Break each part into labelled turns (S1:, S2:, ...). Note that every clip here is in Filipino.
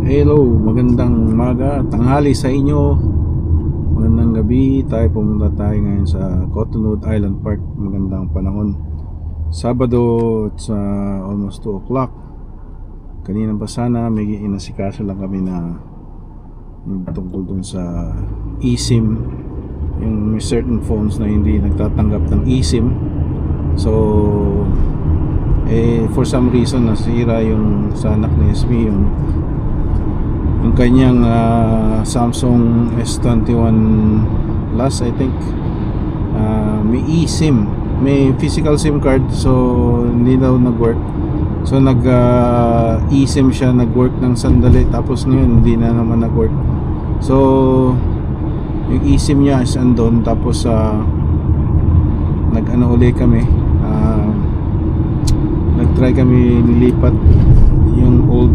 S1: Hello, magandang umaga, tanghali sa inyo. Magandang gabi. Pumunta tayo ngayon sa Cottonwood Island Park. Magandang panahon. Sabado, it's almost 2 o'clock. Kanina pa sana may inasikaso lang kami na yung tungkol dun sa eSIM. Yung may certain phones na hindi nagtatanggap ng eSIM. So for some reason nasira yung sa anak ni SB yung kanyang Samsung S21 Plus, I think. May eSIM, may physical SIM card, so hindi daw nag-work. So eSIM siya, nag-work ng sandali, tapos ngayon hindi na naman nag-work. So yung eSIM niya is andun, tapos nag-ano uli kami, nag-try kami nilipat yung old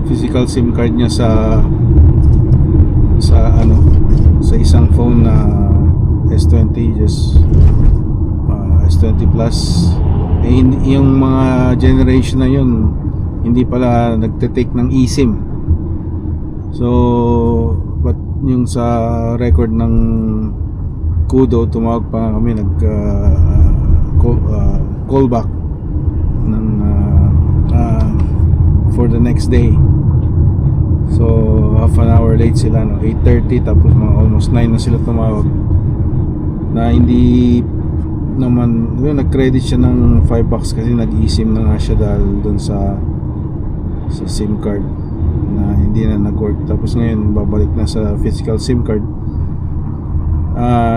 S1: physical SIM card niya sa isang phone na S20, S20 Plus. Yung mga generation na yun hindi pala nagte-take ng eSIM. So but yung sa record ng Kudo, tumawag pa kami, callback ng for the next day. So half an hour late sila, 8:30, tapos mga almost 9 na sila tumawag, na hindi naman nag-credit siya ng $5 kasi nag-eSIM na nga siya dahil dun sa SIM card na hindi na nag-work. Tapos ngayon babalik na sa physical SIM card.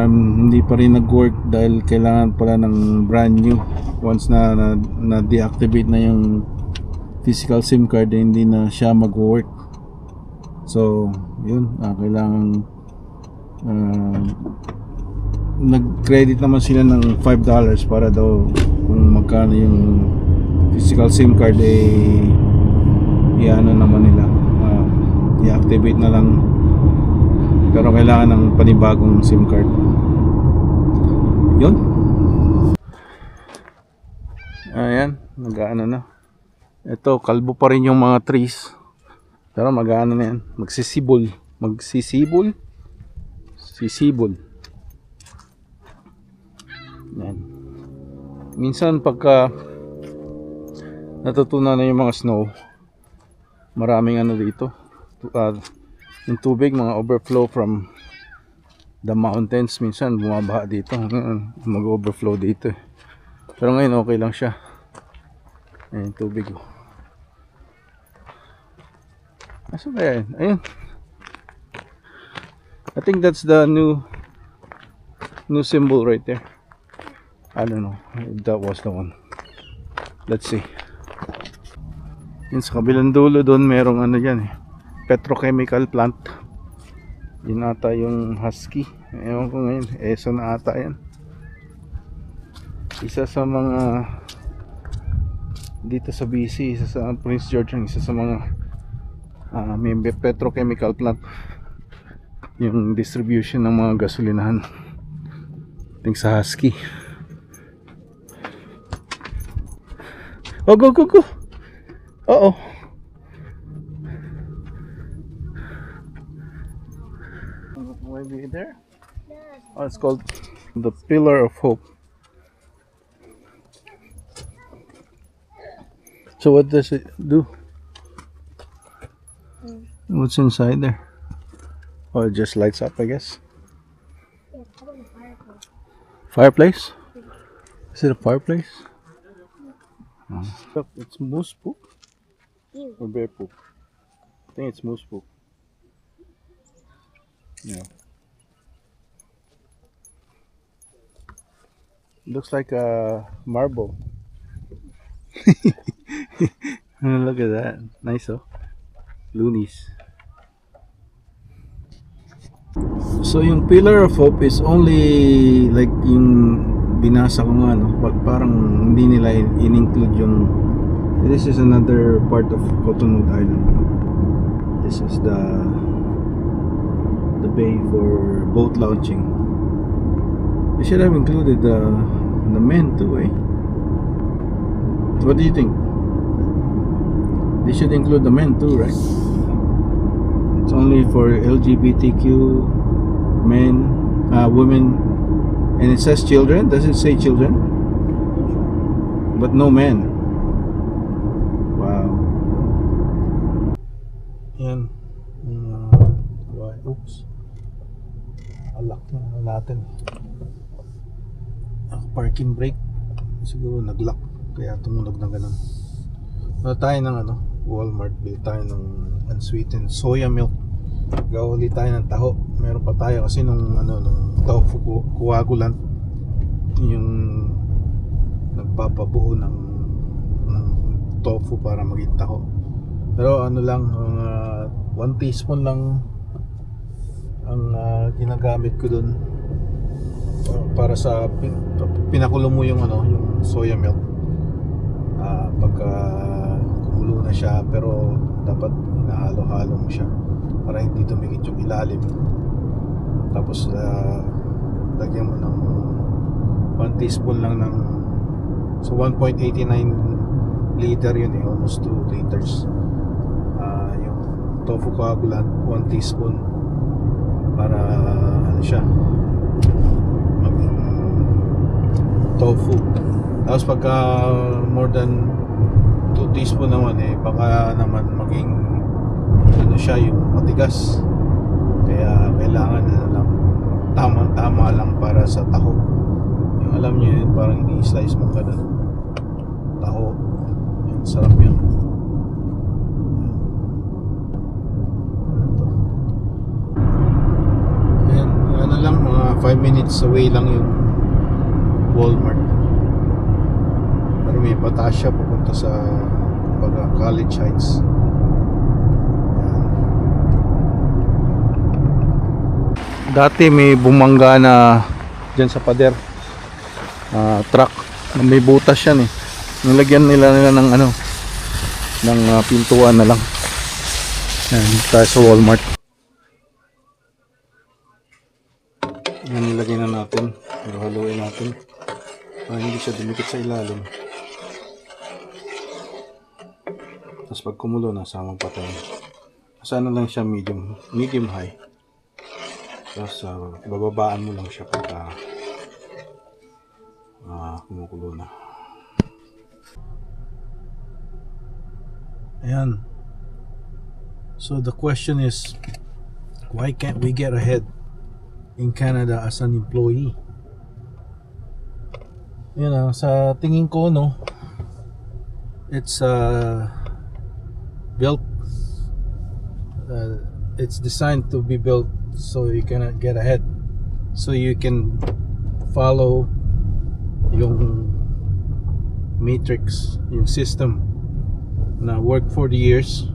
S1: Hindi pa rin nag-work dahil kailangan pala ng brand new. Once na deactivate na yung physical SIM card, hindi na siya mag-work. So yun, kailangan nag-credit naman sila ng $5 para daw kung magkano yung physical SIM card, i-ano naman nila, i-activate na lang, pero kailangan ng panibagong SIM card. Yun, ayan, nag-ano na. Ito, kalbo pa rin yung mga trees, pero mag-ano na yan, sisibol. Yan. Minsan pagka natutunan na yung mga snow, maraming ano dito, yung tubig, mga overflow from the mountains. Minsan bumabaha dito, mag-overflow dito. Pero ngayon okay lang siya. Ayan, tubig. Asa ba yan? Ayun, I think that's the new symbol right there. I don't know if that was the one. Let's see. Yun sa kabilang dulo doon, merong ano yan, petrochemical plant. Yun ata yung Husky. Ewan ko ngayon, ESO na ata yan. Isa sa mga dito sa BC, isa sa Prince George, isa sa mga may petrochemical plant, yung distribution ng mga gasolinahan. I think sa Husky. Oh, go. Uh-oh. Maybe there? Oh, it's called the Pillar of Hope. So what does it do? What's inside there? Oh, it just lights up, I guess. Fireplace? Is it a fireplace? Look, it's moose poop or bear poop. I think it's moose poop. Yeah. Looks like a marble. Look at that. Nice, oh. Loonies. So yung Pillar of Hope is only like yung binasa ko nga, no? Parang hindi nila in-include yung, this is another part of Cottonwood Island. This is the bay for boat launching. They should have included the men too, eh? What do you think? They should include the men too, right? only for LGBTQ men, women, and it says children. Does it say children? But no men. Wow. Yan. Oops. Alak na natin. Parking brake. Siguro nag-lock. Kaya tumunog na ganun. Tayo ng Walmart. Bili tayo ng unsweetened soya milk. Gawali tayo ng taho. Meron pa tayo kasi nung tofu coagulant, yung nagpapabuo ng tofu para maging taho. Pero lang 1 teaspoon lang ang ginagamit ko dun para sa pinakulo mo yung yung soya milk. Pagka kumulo na siya, pero dapat hinahalo-halo mo siya para hindi tumikit yung ilalim. Tapos lagyan mo ng 1 teaspoon lang ng, so 1.89 liter yun almost 2 liters. Yung tofu coagulant 1 teaspoon para siya maging tofu. Tapos pagka more than 2 teaspoon naman baka naman maging siya yung matigas. Kaya kailangan na lang tama lang para sa taho. Yung alam niyo yun, parang ini-slice mo ka na taho. Yung sarap yun. Ayan, lang mga 5 minutes away lang yung Walmart. Pero may batas siya pupunta sa College Heights. Dati may bumangga na dyan sa pader, truck, may butas yan nilagyan nila ng ng pintuan na lang. Yan, tayo sa Walmart. Yan, nilagay na natin, haluin natin para hindi siya dumikit sa ilalim. Tapos pag kumulo na, samang patay. Sana lang siya medium high. Tapos bababaan mo lang siya pagka kumukulo na. Ayan. So the question is, why can't we get ahead in Canada as an employee? Sa tingin ko it's built, it's designed to be built so you can get ahead, so you can follow yung matrix, yung system na work 40 years.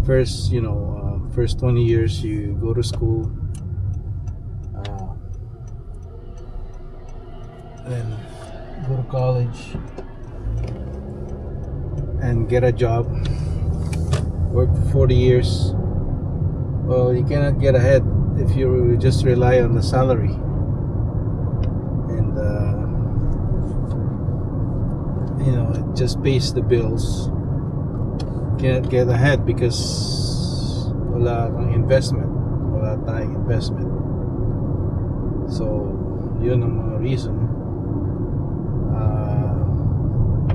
S1: First, first 20 years you go to school, then go to college and get a job, work for 40 years. Well, you cannot get ahead if you just rely on the salary, and it just pays the bills. Can't get ahead because wala kang investment, wala tayong investment. So yun ang mga reason,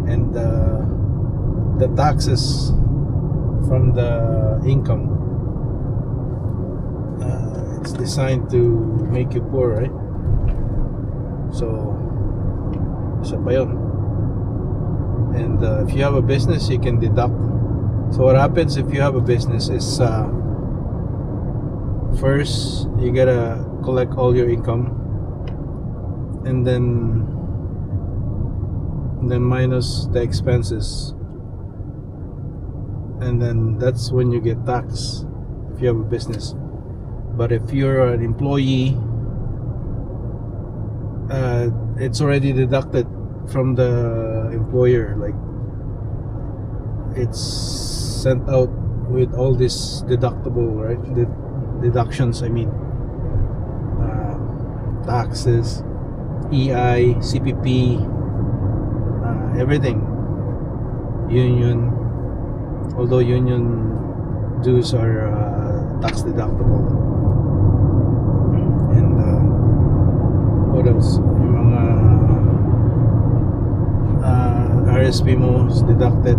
S1: and the taxes from the income, it's designed to make you poor, right? So isa pa yun. And if you have a business, you can deduct. So what happens if you have a business is, first you gotta collect all your income, and then minus the expenses, and then that's when you get taxed if you have a business. But if you're an employee, it's already deducted from the employer. Like, it's sent out with all this deductible, right? The deductions, I mean, taxes, EI, CPP, everything. Union, although union dues are tax deductible. And what else? Yung mga RSP mo is deducted,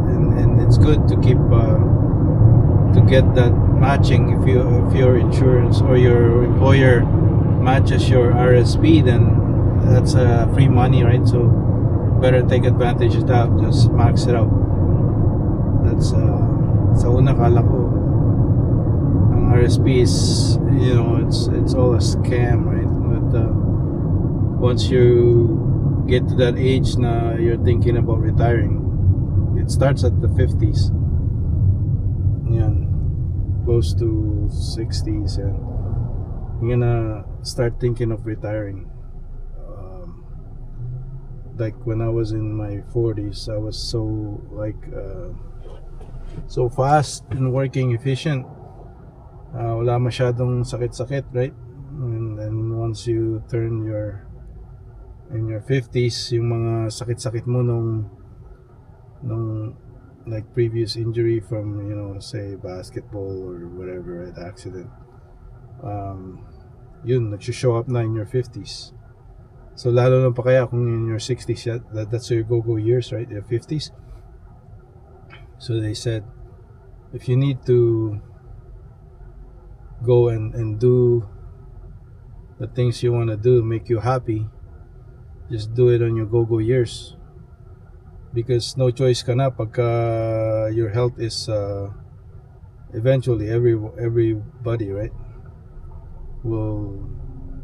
S1: and it's good to keep to get that matching. If your insurance or your employer matches your RSP, then that's free money, right? So better take advantage of that. Just max it out. That's sa una kala ko ang RSP is, you know, it's all a scam, right? But once you get to that age na you're thinking about retiring, it starts at the 50s. Yan, close to 60s, and you're gonna start thinking of retiring. Like when I was in my 40s, I was so like so fast and working efficient. Wala masyadong sakit-sakit, right? And then once you turn in your 50s, yung mga sakit-sakit mo nung like previous injury from, you know, say basketball or whatever, right, accident, yun nagsho-show up na in your 50s. So lalo na pa kaya kung in your 60s, that's your go-go years, right, your 50s. So they said, if you need to go and do the things you want to do, make you happy, just do it on your go-go years. Because no choice ka na pagka your health is eventually everybody, right, will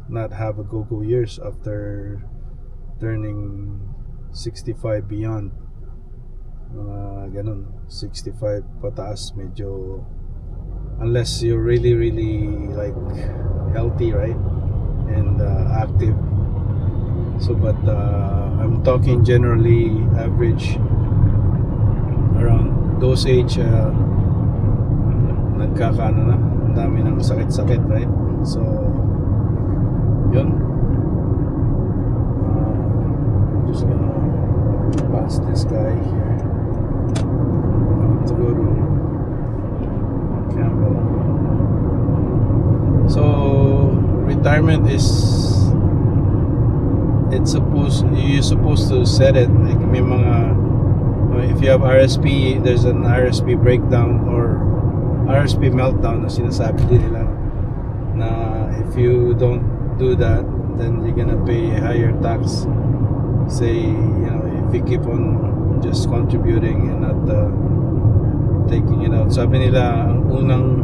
S1: not have a go-go years after turning 65 beyond. Ganun, 65 pataas, medyo, unless you're really like healthy, right, and active. So but I'm talking generally average around those age, nagkakaano na, ang dami ng sakit-sakit, right? So yun, I'm just gonna pass this guy here to go to Campbell. So retirement is, you're supposed to set it like may mga, if you have RSP, there's an RSP breakdown or RSP meltdown na sinasabi din nila, na if you don't do that, then you're gonna pay higher tax. Say, you know, if you keep on just contributing and not taking it out. Sabi nila, ang unang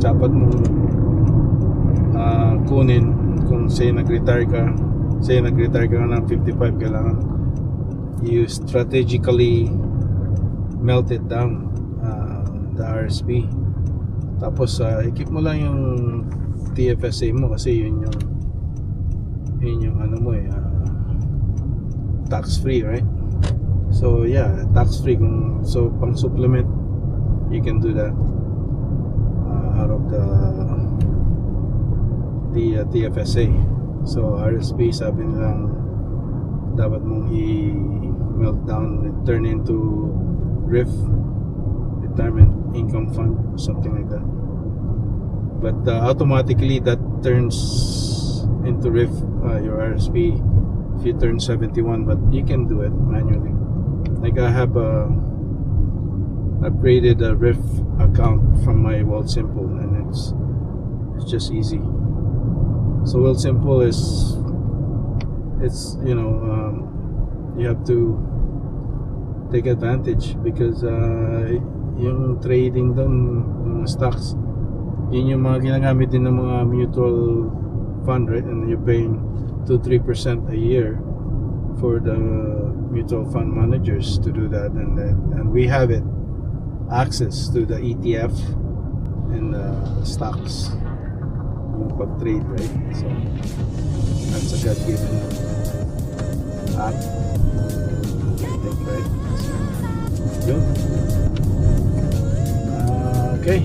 S1: dapat mong kunin kung say nag-retire ka ng 55, kailangan you strategically melt it down, the RSP. Tapos i-keep mo lang yung TFSA mo kasi yun yung ano mo tax free, right? So yeah, tax free. So pang supplement, you can do that out of the TFSA. So RSP, sabi nilang dapat mong i-melt down, turn into RIF, retirement income fund, something like that. But automatically that turns into RIF, your RSP, if you turn 71. But you can do it manually. Like I have upgraded a RIF account from my Wealthsimple, and it's just easy. So Wealthsimple is, it's, you know, you have to take advantage because yung trading doon, yung stocks, yun yung mga ginagamit din ng mga mutual fund, right? And you're paying 2-3% a year for the mutual fund managers to do that, and we have it access to the ETF and the stocks pag-trade, right? So that's a God-given app, I think, right? So, yun. Okay.